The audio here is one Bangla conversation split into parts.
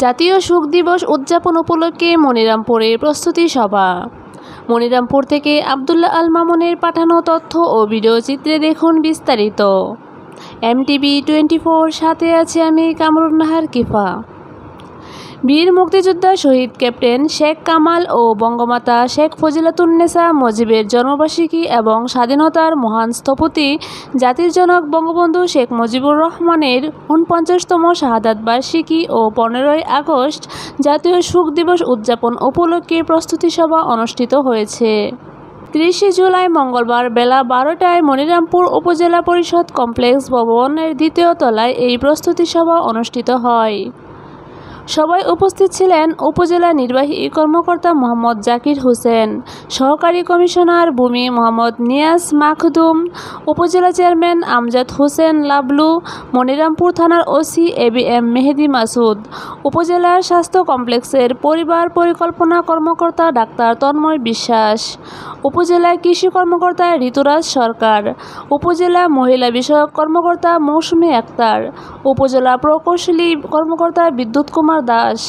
জাতীয় শোক দিবস উদযাপন উপলক্ষে মনিরামপুরে প্রস্তুতি সভা। মনিরামপুর থেকে আব্দুল্লাহ আল মামুনের পাঠানো তথ্য ও ভিডিও চিত্রে দেখুন বিস্তারিত। MTV 24 সাথে আছে আমি কামরুন নাহার কিফা। বীর মুক্তিযোদ্ধা শহীদ ক্যাপ্টেন শেখ কামাল ও বঙ্গমাতা শেখ ফজিলাতুন্নেসা মুজিবের জন্মবার্ষিকী এবং স্বাধীনতার মহান স্থপতি জাতির জনক বঙ্গবন্ধু শেখ মুজিবুর রহমানের ৪৯তম শাহাদাত বার্ষিকী ও ১৫ই আগস্ট জাতীয় শোক দিবস উদযাপন উপলক্ষে প্রস্তুতি সভা অনুষ্ঠিত হয়েছে। ৩০শে জুলাই মঙ্গলবার বেলা ১২টায় মনিরামপুর উপজেলা পরিষদ কমপ্লেক্স ভবনের ২য় তলায় এই প্রস্তুতি সভা অনুষ্ঠিত হয়। সবাই উপস্থিত ছিলেন উপজেলা নির্বাহী কর্মকর্তা মোহাম্মদ জাকির হোসেন, সহকারী কমিশনার ভূমি মোহাম্মদ নিয়াজ মাখদুম, উপজেলা চেয়ারম্যান আমজাদ হোসেন লাবলু, মনিরামপুর থানার ওসি ABM মেহেদি মাসুদ, উপজেলার স্বাস্থ্য কমপ্লেক্সের পরিবার পরিকল্পনা কর্মকর্তা ডাক্তার তন্ময় বিশ্বাস, উপজেলা কৃষি কর্মকর্তা ঋতুরাজ সরকার, উপজেলা মহিলা বিষয়ক কর্মকর্তা মৌসুমী আক্তার, উপজেলা প্রকৌশলী কর্মকর্তা বিদ্যুৎ কুমার দাস,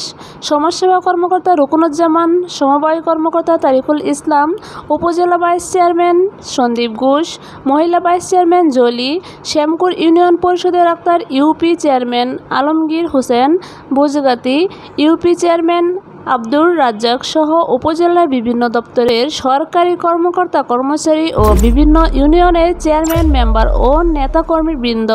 সমাজসেবা কর্মকর্তা রুকনুজ্জামান, সমবায় কর্মকর্তা তারিকুল ইসলাম, উপজেলা ভাইস চেয়ারম্যান সন্দীপ ঘোষ, মহিলা vice chairman Jolly, Shyampur union পরিষদের আক্তার, ইউপি চেয়ারম্যান আলমগীর হোসেন বুজগাতি, ইউপি চেয়ারম্যান আব্দুর রাজ্জাক সহ উপজেলার বিভিন্ন দপ্তরের সরকারি কর্মকর্তা কর্মচারী ও বিভিন্ন ইউনিয়নের চেয়ারম্যান মেম্বার ও নেতাকর্মীবৃন্দ।